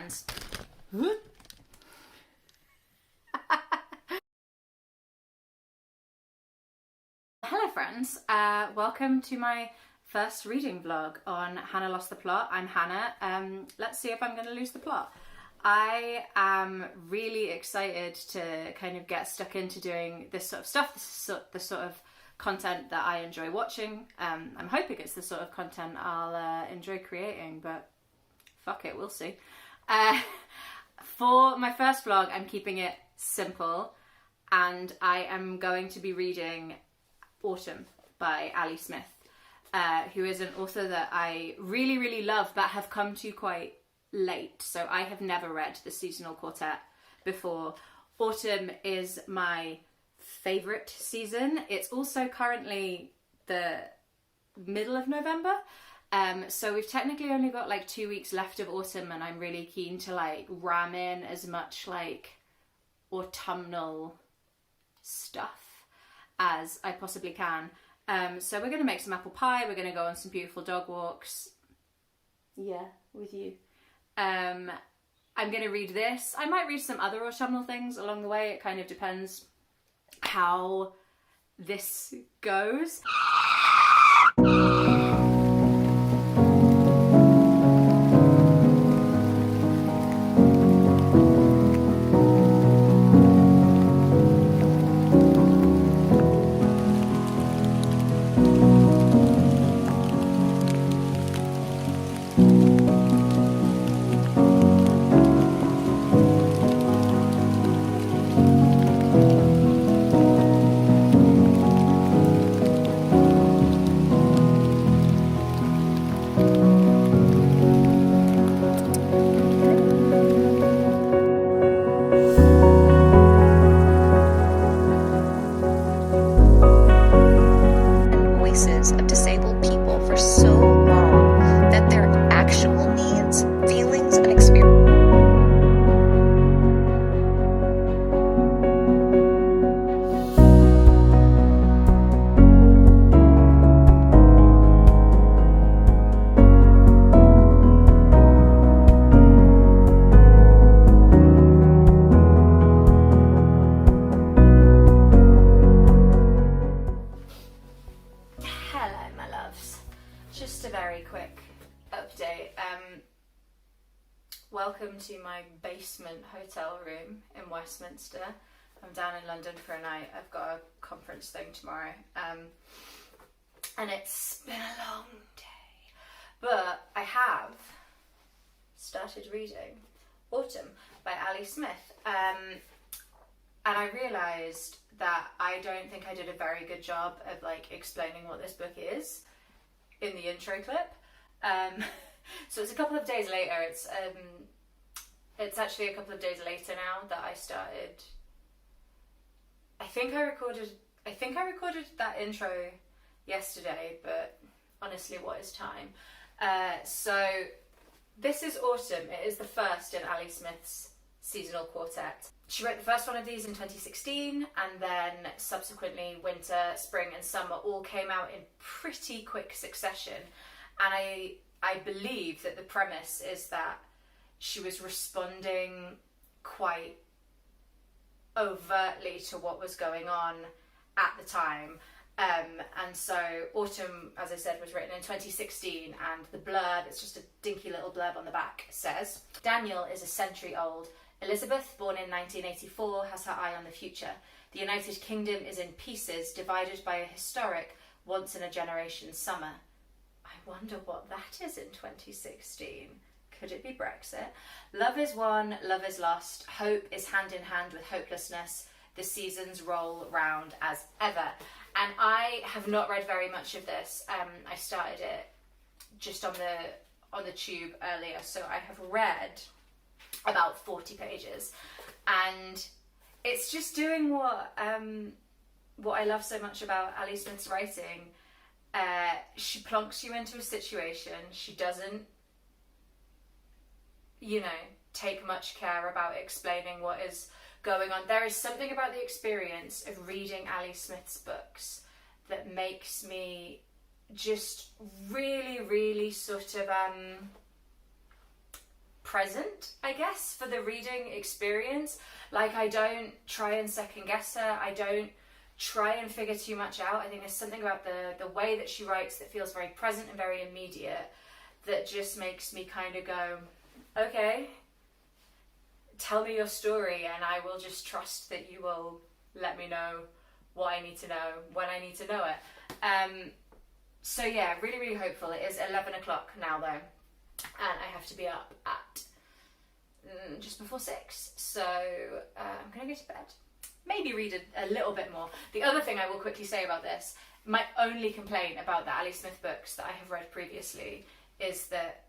friends. Hello friends, welcome to my first reading vlog on Hannah Lost the Plot. I'm Hannah. Let's see if I'm going to lose the plot. I am really excited to kind of get stuck into doing this sort of stuff, the sort of content that I enjoy watching. I'm hoping it's the sort of content I'll enjoy creating, but fuck it, we'll see. For my first vlog, I'm keeping it simple, and I am going to be reading Autumn by Ali Smith, who is an author that I really, really love, but have come to quite late. So I have never read the seasonal quartet before. Autumn is my favourite season. It's also currently the middle of November. So we've technically only got like 2 weeks left of autumn, and I'm really keen to like ram in as much like autumnal stuff as I possibly can. So we're going to make some apple pie, we're going to go on some beautiful dog walks. Yeah, with you. I'm going to read this. I might read some other autumnal things along the way. It kind of depends how this goes. Of disabled people for so long that their actual needs, feelings, and experiences. Welcome to my basement hotel room in Westminster. I'm down in London for a night. I've got a conference thing tomorrow. And it's been a long day. But I have started reading Autumn by Ali Smith. And I realised that I don't think I did a very good job of like explaining what this book is in the intro clip. So it's a couple of days later. It's actually a couple of days later now that I started. I think I recorded that intro yesterday, but honestly, what is time? So this is Autumn. It is the first in Ali Smith's seasonal quartet. She wrote the first one of these in 2016, and then subsequently winter, spring, and summer all came out in pretty quick succession. And I believe that the premise is that she was responding quite overtly to what was going on at the time. And so Autumn, as I said, was written in 2016, and the blurb, it's just a dinky little blurb on the back, says, Daniel is a century old. Elizabeth, born in 1984, has her eye on the future. The United Kingdom is in pieces, divided by a historic, once-in-a-generation summer. I wonder what that is in 2016. Could it be Brexit? Love is won, love is lost. Hope is hand in hand with hopelessness. The seasons roll round as ever. And I have not read very much of this. I started it just on the tube earlier, so I have read about 40 pages, and it's just doing what I love so much about Ali Smith's writing. She plonks you into a situation. She doesn't, take much care about explaining what is going on. There is something about the experience of reading Ali Smith's books that makes me just really, really sort of present, I guess, for the reading experience. Like, I don't try and second guess her. I don't try and figure too much out. I think there's something about the way that she writes that feels very present and very immediate that just makes me kind of go, okay, tell me your story and I will just trust that you will let me know what I need to know when I need to know it. So yeah, really, really hopeful. It is 11 o'clock now though, and I have to be up at just before 6. So I'm going to go to bed. Maybe read a little bit more. The other thing I will quickly say about this, my only complaint about the Ali Smith books that I have read previously is that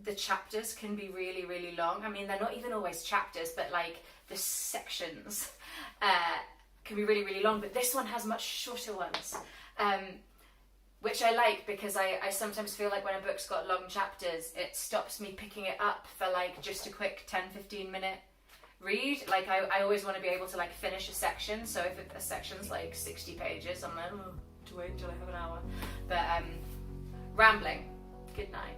the chapters can be really, really long. I mean, they're not even always chapters, but like the sections can be really, really long. But this one has much shorter ones, which I like because I sometimes feel like when a book's got long chapters, it stops me picking it up for like just a quick 10-15 minute read. Like I always want to be able to like finish a section. So if a section's like 60 pages, I'm like, oh, to wait until I have an hour. But rambling. Good night.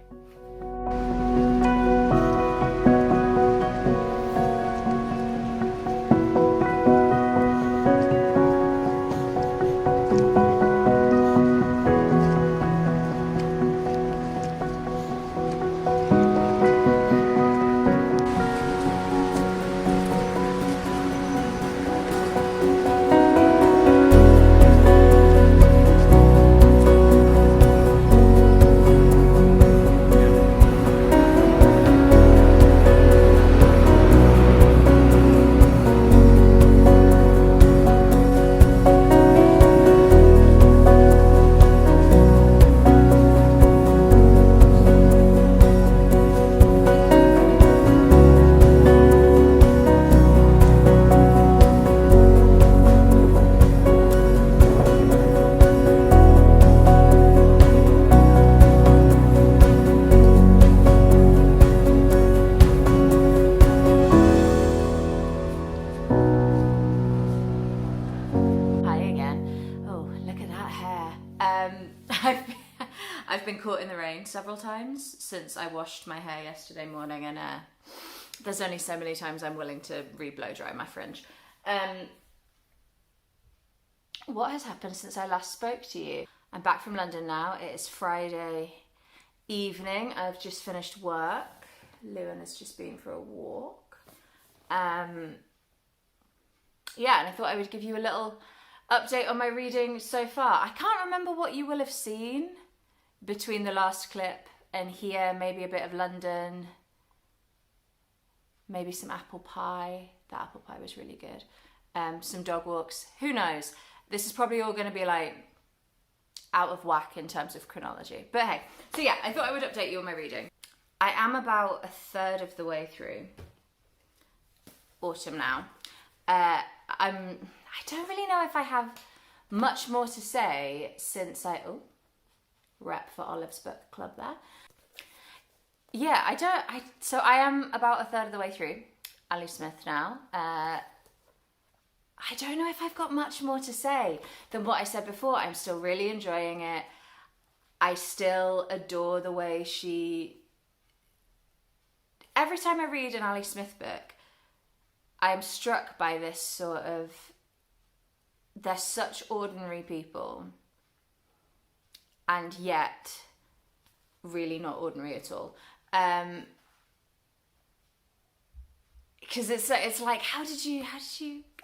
I've been caught in the rain several times since I washed my hair yesterday morning, and there's only so many times I'm willing to re-blow dry my fringe. What has happened since I last spoke to you? I'm back from London now. It is Friday evening. I've just finished work. Lewin has just been for a walk. Yeah, and I thought I would give you a little update on my reading so far. I can't remember what you will have seen between the last clip and here. Maybe a bit of London, maybe some apple pie. The apple pie was really good. Some dog walks. Who knows? This is probably all going to be like out of whack in terms of chronology. But hey, so yeah, I thought I would update you on my reading. I am about a third of the way through Autumn now. I don't really know if I have much more to say since rep for Olive's book club there. Yeah, so I am about a third of the way through Ali Smith now. I don't know if I've got much more to say than what I said before. I'm still really enjoying it. I still adore the way every time I read an Ali Smith book, I'm struck by this sort of, they're such ordinary people and yet really not ordinary at all. Because it's like, how did you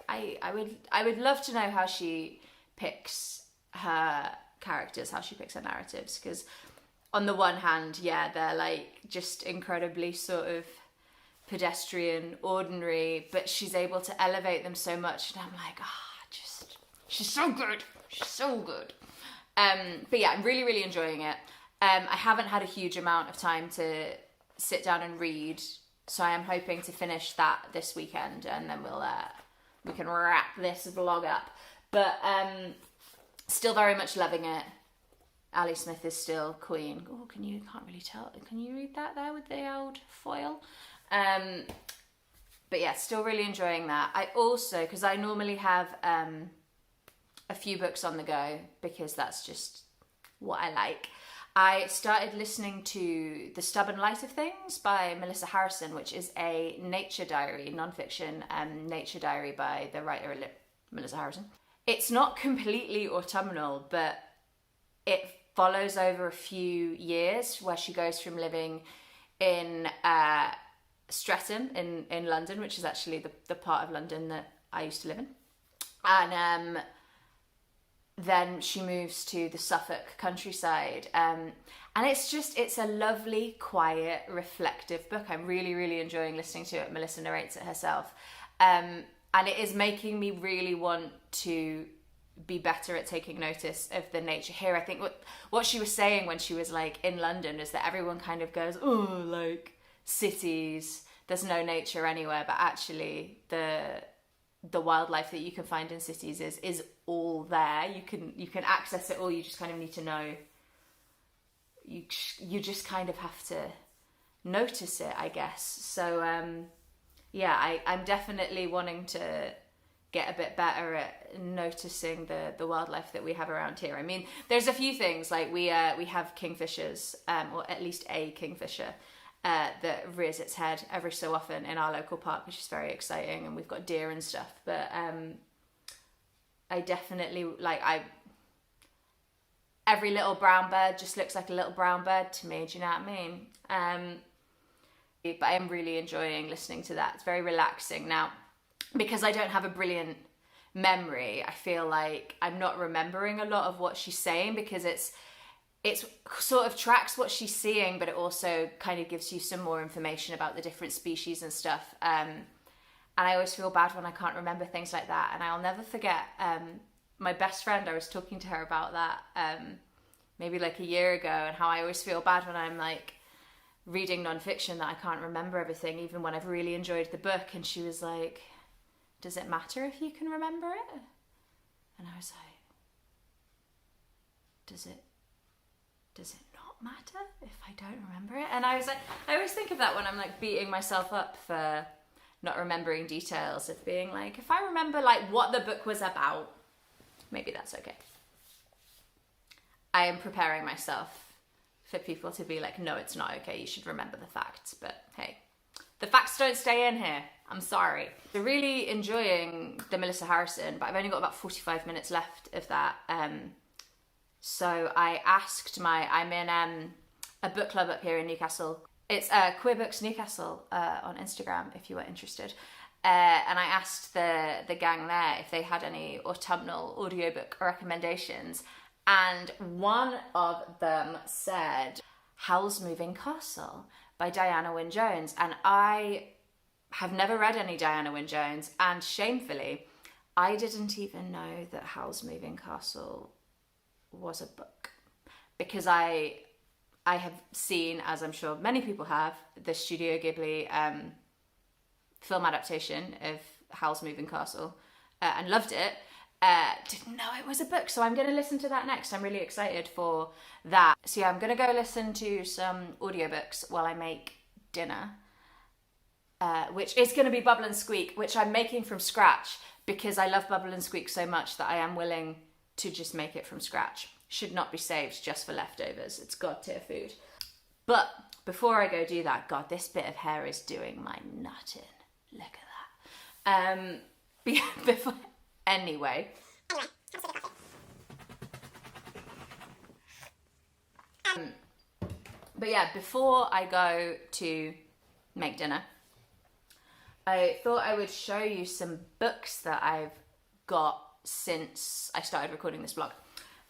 I would love to know how she picks her characters, how she picks her narratives, because on the one hand, yeah, they're like just incredibly sort of pedestrian, ordinary, but she's able to elevate them so much, and I'm like, she's so good. She's so good. But yeah, I'm really, really enjoying it. I haven't had a huge amount of time to sit down and read, so I am hoping to finish that this weekend, and then we can wrap this vlog up. But still very much loving it. Ali Smith is still queen. Oh, can't really tell. Can you read that there with the old foil? But yeah, still really enjoying that. I also, because I normally have a few books on the go, because that's just what I like. I started listening to The Stubborn Light of Things by Melissa Harrison, which is a nature diary, non-fiction nature diary by the writer Melissa Harrison. It's not completely autumnal, but it follows over a few years where she goes from living in Streatham in London, which is actually the part of London that I used to live in. And then she moves to the Suffolk countryside. And it's a lovely, quiet, reflective book. I'm really, really enjoying listening to it. Melissa narrates it herself. And it is making me really want to be better at taking notice of the nature here. I think what she was saying when she was like in London is that everyone kind of goes, oh, like cities, there's no nature anywhere, but actually the wildlife that you can find in cities is all there. You can access it all. You just kind of need to know. You just kind of have to notice it, I guess. So I'm definitely wanting to get a bit better at noticing the wildlife that we have around here. I mean, there's a few things, like we have kingfishers, or at least a kingfisher that rears its head every so often in our local park, which is very exciting, and we've got deer and stuff. But I definitely every little brown bird just looks like a little brown bird to me. Do you know what I mean? But I am really enjoying listening to that. It's very relaxing. Now, because I don't have a brilliant memory, I feel like I'm not remembering a lot of what she's saying, because it's sort of tracks what she's seeing, but it also kind of gives you some more information about the different species and stuff. And I always feel bad when I can't remember things like that. And I'll never forget my best friend, I was talking to her about that maybe like a year ago, and how I always feel bad when I'm like reading non-fiction that I can't remember everything, even when I've really enjoyed the book. And she was like, does it matter if you can remember it? And I was like, does it not matter if I don't remember it? And I was like, I always think of that when I'm like beating myself up for not remembering details, of being like, if I remember like what the book was about, maybe that's okay. I am preparing myself for people to be like, no, it's not okay, you should remember the facts. But hey, the facts don't stay in here. I'm sorry. I'm really enjoying the Melissa Harrison, but I've only got about 45 minutes left of that. So I asked I'm in a book club up here in Newcastle. It's Queer Books Newcastle on Instagram, if you are interested. And I asked the gang there if they had any autumnal audiobook recommendations. And one of them said Howl's Moving Castle by Diana Wynne Jones. And I have never read any Diana Wynne Jones. And shamefully, I didn't even know that Howl's Moving Castle was a book, because I have seen, as I'm sure many people have, the Studio Ghibli film adaptation of Howl's Moving Castle and loved it. Didn't know it was a book, so I'm going to listen to that next. I'm really excited for that. So yeah, I'm going to go listen to some audiobooks while I make dinner, which is going to be Bubble and Squeak, which I'm making from scratch because I love Bubble and Squeak so much that I am willing to just make it from scratch. Should not be saved just for leftovers. It's god tier food. But before I go do that, God, this bit of hair is doing my nut in. Look at that. Before, anyway. But yeah, before I go to make dinner, I thought I would show you some books that I've got since I started recording this vlog.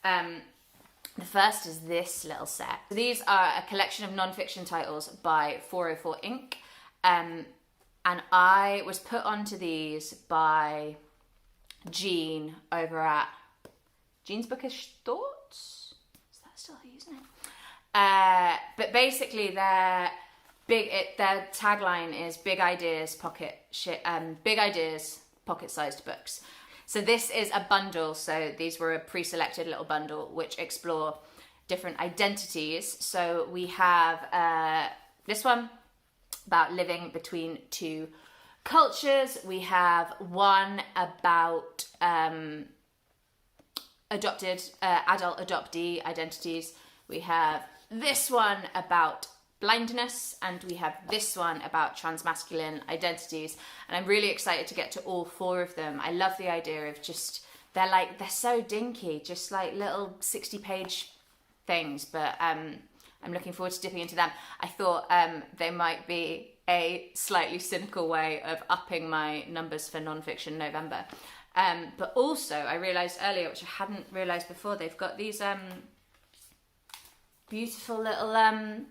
The first is this little set. These are a collection of non-fiction titles by 404 Inc. And I was put onto these by Jean over at Jean's Bookish Thoughts. Is that still her username? But basically their tagline is big ideas, pocket-sized books. So this is a bundle. So these were a pre-selected little bundle which explore different identities. So we have this one about living between two cultures. We have one about adult adoptee identities. We have this one about Blindness, and we have this one about Transmasculine Identities, and I'm really excited to get to all 4 of them. I love the idea of just, they're so dinky, just like little 60-page things, but I'm looking forward to dipping into them. I thought they might be a slightly cynical way of upping my numbers for non-fiction November. But also, I realised earlier, which I hadn't realised before, they've got these beautiful little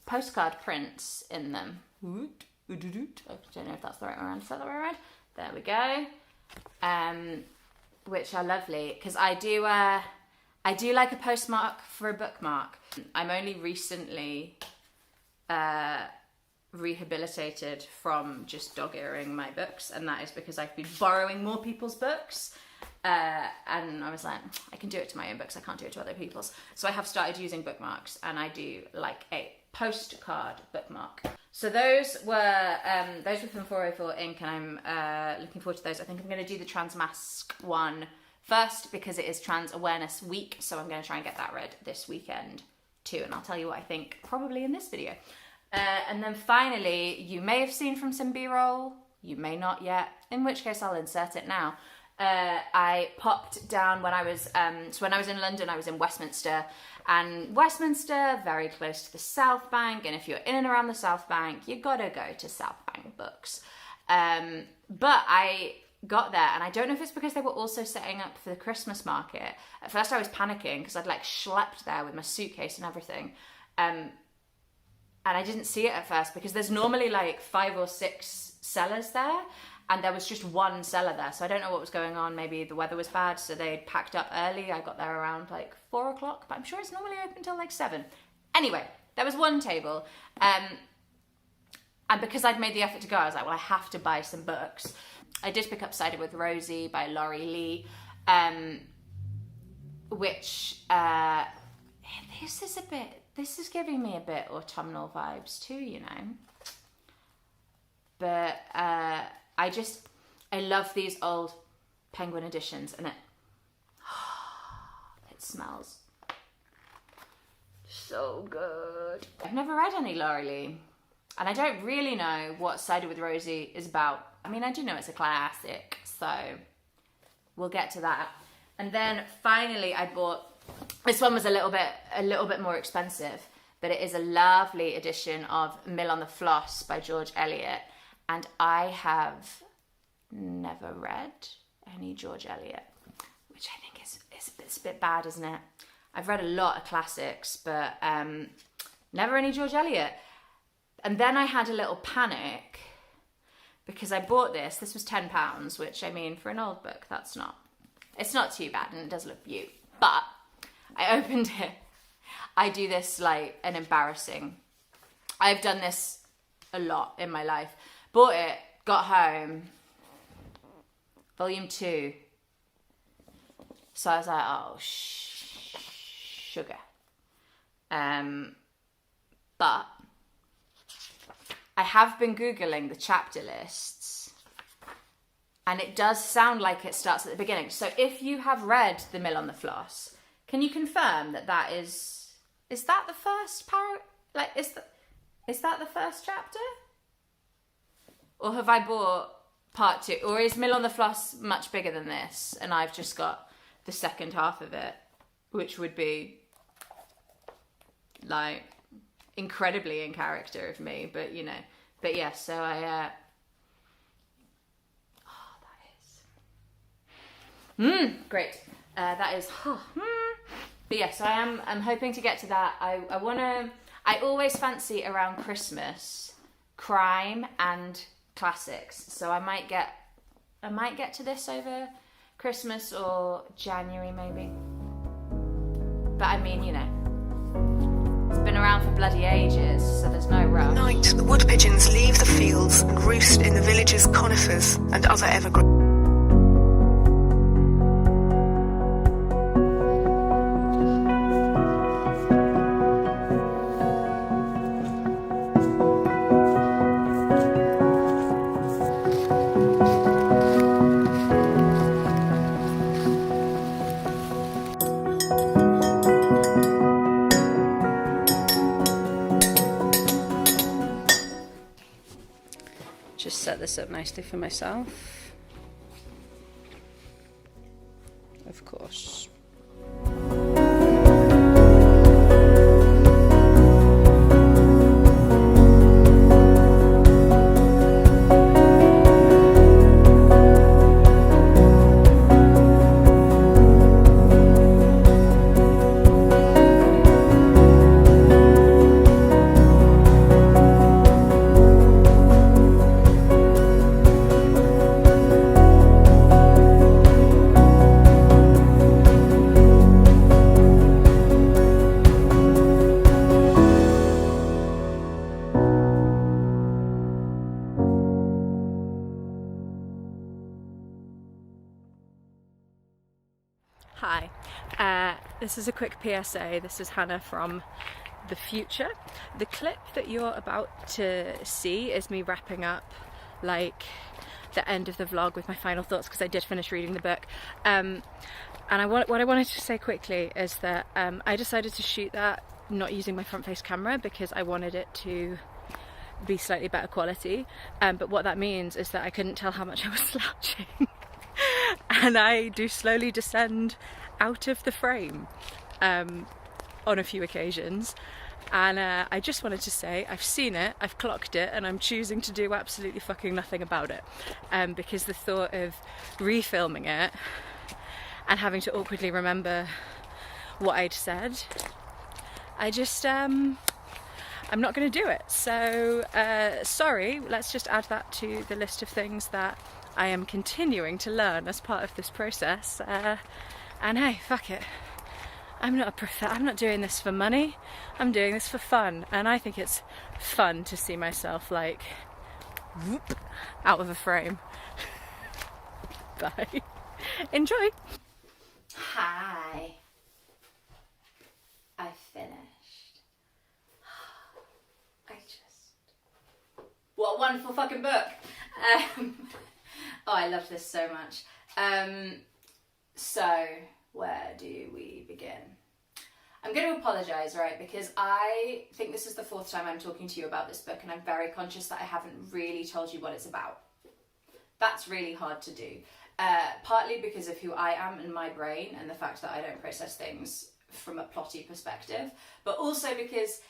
postcard prints in them. I don't know if that's the right way around. Is that the right way around? There we go. Which are lovely, because I do like a postmark for a bookmark. I'm only recently rehabilitated from just dog-earing my books, and that is because I've been borrowing more people's books. And I was like, I can do it to my own books, I can't do it to other people's. So I have started using bookmarks, and I do like a postcard bookmark. So those were from 404 Ink, and I'm looking forward to those. I think I'm going to do the Transmasc one first because it is Trans Awareness Week, so I'm going to try and get that read this weekend too, and I'll tell you what I think probably in this video. And then finally, you may have seen from some B-roll, you may not yet, in which case I'll insert it now. I popped down when I was in London, I was in Westminster, and Westminster, very close to the South Bank, and if you're in and around the South Bank, you gotta go to South Bank Books. But I got there, and I don't know if it's because they were also setting up for the Christmas market. At first I was panicking because I'd like schlepped there with my suitcase and everything. And I didn't see it at first because there's normally like 5 or 6 sellers there, and there was just one seller there, so I don't know what was going on. Maybe the weather was bad, so they packed up early. I got there around like 4 o'clock, but I'm sure it's normally open until like 7. Anyway, there was one table, and because I'd made the effort to go, I was like, well, I have to buy some books. I did pick up Cider with Rosie by Laurie Lee, which this is giving me a bit autumnal vibes too, you know. But I love these old Penguin editions, and it smells so good. I've never read any Laurie Lee, and I don't really know what Cider with Rosie is about. I mean, I do know it's a classic, so we'll get to that. And then finally I bought, this one was a little bit more expensive, but it is a lovely edition of Mill on the Floss by George Eliot. And I have never read any George Eliot, which I think is a bit bad, isn't it? I've read a lot of classics, but never any George Eliot. And then I had a little panic because I bought this. This was £10, which, I mean, for an old book, it's not too bad, and it does look cute. But I opened it. I do this like an embarrassing. I've done this a lot in my life. Bought it, got home, volume 2. So I was like, oh, sugar. But I have been Googling the chapter lists, and it does sound like it starts at the beginning. So if you have read The Mill on the Floss, can you confirm that is that the first is that the first chapter? Or have I bought part 2? Or is Mill on the Floss much bigger than this, and I've just got the second half of it, which would be like incredibly in character of me, but you know. But yeah, so I great. That is but yes, I'm hoping to get to that. I always fancy around Christmas crime and classics, so I might get to this over Christmas or January maybe. But I mean, you know, it's been around for bloody ages, so there's no rush. At night, the wood pigeons leave the fields and roost in the village's conifers and other evergreens. set this up nicely for myself. Of course. Hi, this is a quick PSA. This is Hannah from the future. The clip that you're about to see is me wrapping up like the end of the vlog with my final thoughts, because I did finish reading the book. And what I wanted to say quickly is that I decided to shoot that not using my front face camera because I wanted it to be slightly better quality. But what that means is that I couldn't tell how much I was slouching. And I do slowly descend out of the frame on a few occasions, and I just wanted to say I've seen it, I've clocked it, and I'm choosing to do absolutely fucking nothing about it, because the thought of refilming it and having to awkwardly remember what I'd said, I just I'm not going to do it. So sorry, let's just add that to the list of things that I am continuing to learn as part of this process, and hey, fuck it. I'm not doing this for money. I'm doing this for fun, and I think it's fun to see myself like whoop, out of a frame. Bye. Enjoy. Hi. I finished. What a wonderful fucking book. Oh, I love this so much. So, where do we begin? I'm going to apologise, right, because I think this is the fourth time I'm talking to you about this book, and I'm very conscious that I haven't really told you what it's about. That's really hard to do. Partly because of who I am and my brain, and the fact that I don't process things from a plotty perspective, but also because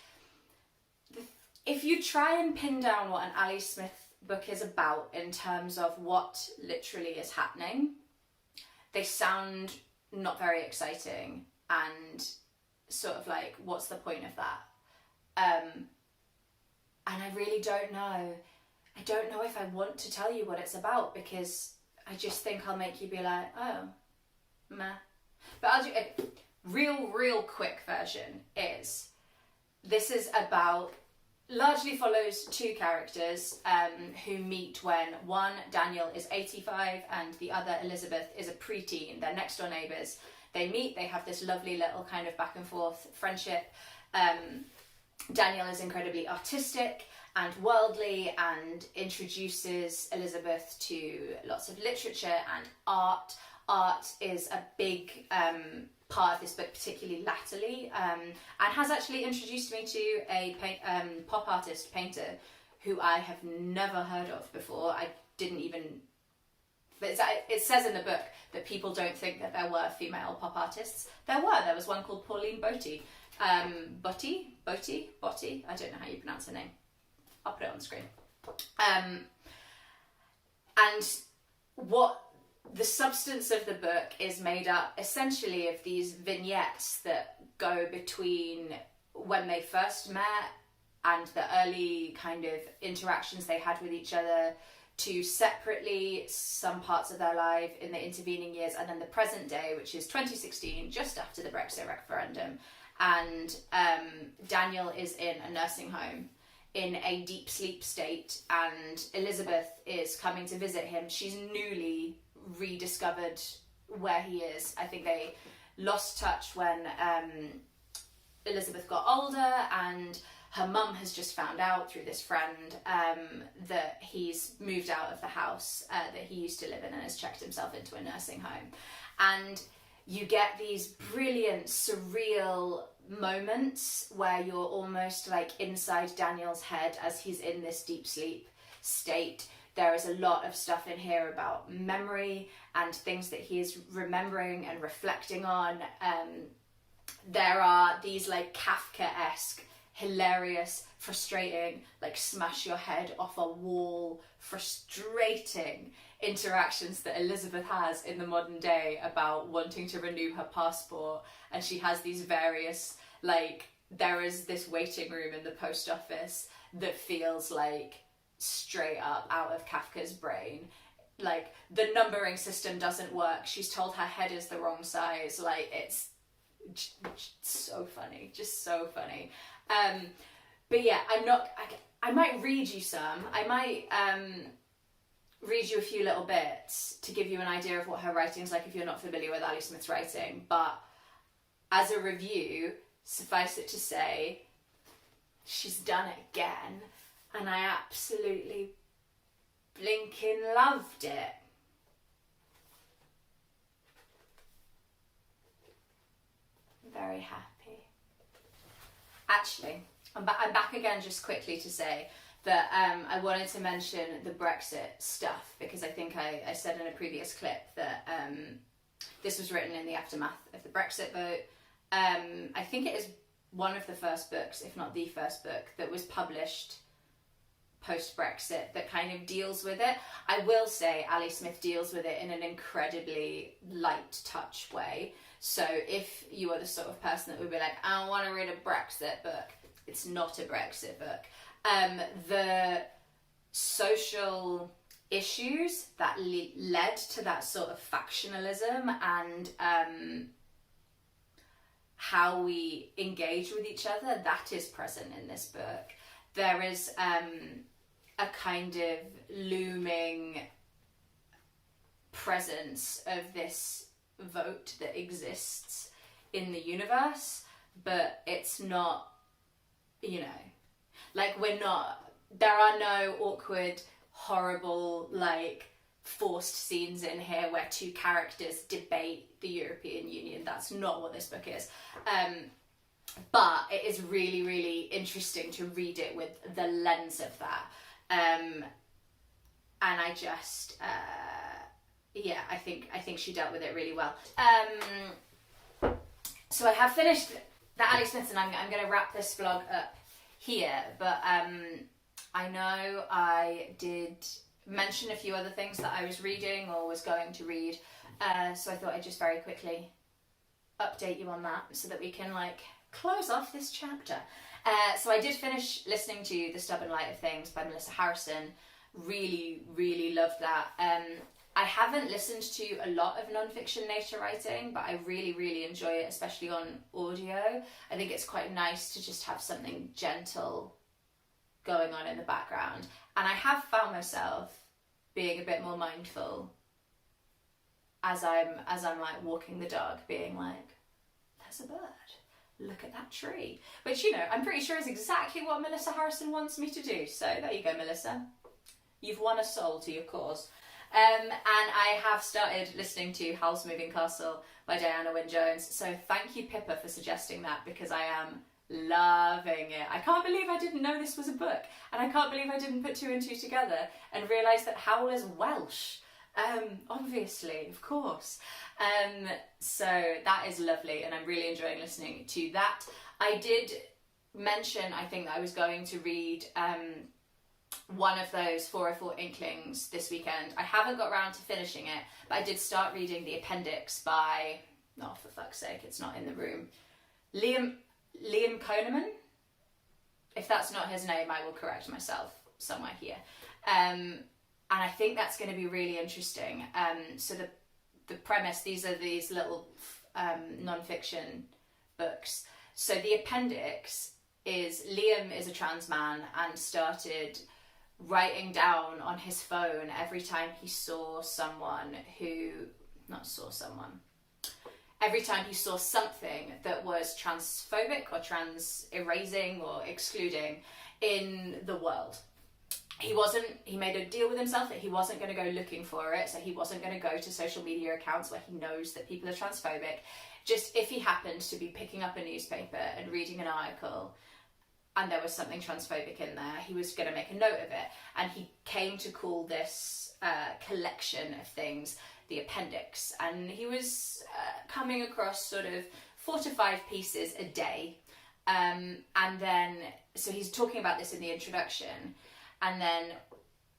if you try and pin down what an Ali Smith book is about in terms of what literally is happening, they sound not very exciting and sort of like, what's the point of that? And I really don't know. I don't know if I want to tell you what it's about, because I just think I'll make you be like, oh, meh. But I'll do a real quick version. This is about, largely follows two characters who meet when one, Daniel, is 85 and the other, Elizabeth, is a preteen. They're next door neighbours. They meet, they have this lovely little kind of back and forth friendship. Daniel is incredibly artistic and worldly and introduces Elizabeth to lots of literature and art. Art is a big part of this book, particularly latterly, and has actually introduced me to a pop artist painter who I have never heard of before. I didn't even... It says in the book that people don't think that there were female pop artists. There was one called Pauline Botti. Botti? I don't know how you pronounce her name. I'll put it on the screen. And what the substance of the book is made up essentially of these vignettes that go between when they first met and the early kind of interactions they had with each other, to separately some parts of their life in the intervening years, and then the present day, which is 2016, just after the Brexit referendum. And Daniel is in a nursing home in a deep sleep state, and Elizabeth is coming to visit him. She's newly rediscovered where he is. I think they lost touch when Elizabeth got older, and her mum has just found out through this friend that he's moved out of the house that he used to live in and has checked himself into a nursing home. And you get these brilliant, surreal moments where you're almost like inside Daniel's head as he's in this deep sleep state. There is a lot of stuff in here about memory and things that he is remembering and reflecting on. There are these like Kafka-esque, hilarious, frustrating, like smash your head off a wall, frustrating interactions that Elizabeth has in the modern day about wanting to renew her passport. And she has these various, like, there is this waiting room in the post office that feels like straight up out of Kafka's brain. Like, the numbering system doesn't work. She's told her head is the wrong size. Like, it's so funny, just so funny. But yeah, I might read you some. I might read you a few little bits to give you an idea of what her writing's like if you're not familiar with Ali Smith's writing. But as a review, suffice it to say, she's done it again, and I absolutely blinking loved it. Very happy. Actually, I'm back again just quickly to say that I wanted to mention the Brexit stuff, because I think I said in a previous clip that this was written in the aftermath of the Brexit vote. I think it is one of the first books, if not the first book, that was published post-Brexit that kind of deals with it. I will say Ali Smith deals with it in an incredibly light touch way. So if you are the sort of person that would be like, I don't want to read a Brexit book, it's not a Brexit book. The social issues that led to that sort of factionalism and how we engage with each other, that is present in this book. There is a kind of looming presence of this vote that exists in the universe, but it's not, you know, like there are no awkward, horrible, like forced scenes in here where two characters debate the European Union. That's not what this book is. But it is really, really interesting to read it with the lens of that. And I just, yeah, I think she dealt with it really well. So I have finished the Ali Smiths, and I'm going to wrap this vlog up here. But I know I did mention a few other things that I was reading or was going to read. So I thought I'd just very quickly update you on that so that we can like close off this chapter. So I did finish listening to The Stubborn Light of Things by Melissa Harrison. Really, really loved that. I haven't listened to a lot of non-fiction nature writing, but I really, really enjoy it, especially on audio. I think it's quite nice to just have something gentle going on in the background. And I have found myself being a bit more mindful as I'm like walking the dog, being like, there's a bird. Look at that tree. Which, you know, I'm pretty sure is exactly what Melissa Harrison wants me to do. So there you go, Melissa. You've won a soul to your cause. And I have started listening to Howl's Moving Castle by Diana Wynne Jones. So thank you, Pippa, for suggesting that, because I am loving it. I can't believe I didn't know this was a book. And I can't believe I didn't put two and two together and realise that Howl is Welsh. Obviously, of course. So that is lovely, and I'm really enjoying listening to that. I did mention, I think, that I was going to read one of those 404 Inklings this weekend. I haven't got around to finishing it, but I did start reading the Appendix by, oh for fuck's sake, it's not in the room, Liam Konemann. If that's not his name, I will correct myself somewhere here. And I think that's going to be really interesting. So the premise, these are these little non-fiction books. So the Appendix is Liam is a trans man and started writing down on his phone every time he saw someone every time he saw something that was transphobic or trans erasing or excluding in the world. He made a deal with himself that he wasn't going to go looking for it, so he wasn't going to go to social media accounts where he knows that people are transphobic. Just if he happened to be picking up a newspaper and reading an article and there was something transphobic in there, he was going to make a note of it. And he came to call this collection of things the Appendix. And he was coming across sort of 4 to 5 pieces a day. And then, so he's talking about this in the introduction, and then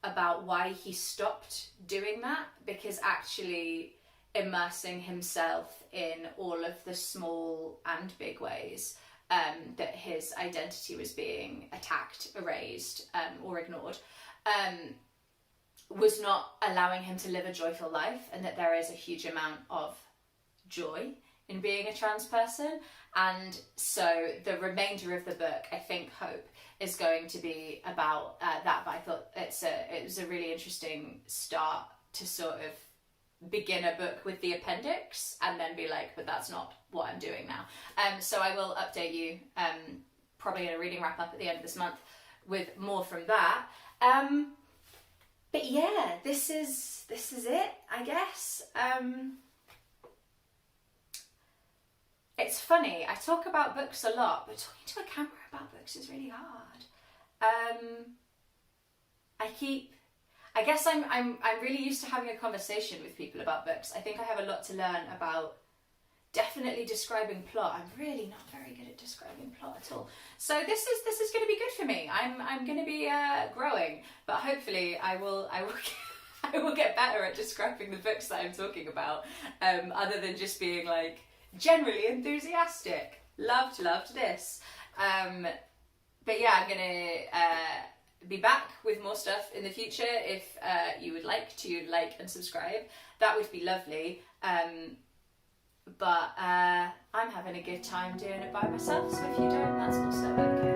about why he stopped doing that, because actually immersing himself in all of the small and big ways that his identity was being attacked, erased, or ignored, was not allowing him to live a joyful life, and that there is a huge amount of joy in being a trans person. And so the remainder of the book, I think, Hope, is going to be about that. But I thought it was a really interesting start to sort of begin a book with the Appendix and then be like, but that's not what I'm doing now. So I will update you probably in a reading wrap up at the end of this month with more from that. But yeah, this is it, I guess. It's funny, I talk about books a lot, but talking to a camera about books is really hard. I guess I'm really used to having a conversation with people about books. I think I have a lot to learn about definitely describing plot. I'm really not very good at describing plot at all. So this is going to be good for me. I'm going to be growing, but hopefully I will I will get better at describing the books that I'm talking about, other than just being like generally enthusiastic. Loved this. But yeah, I'm gonna be back with more stuff in the future. If you would like to like and subscribe, that would be lovely. But I'm having a good time doing it by myself, so if you don't, that's also okay.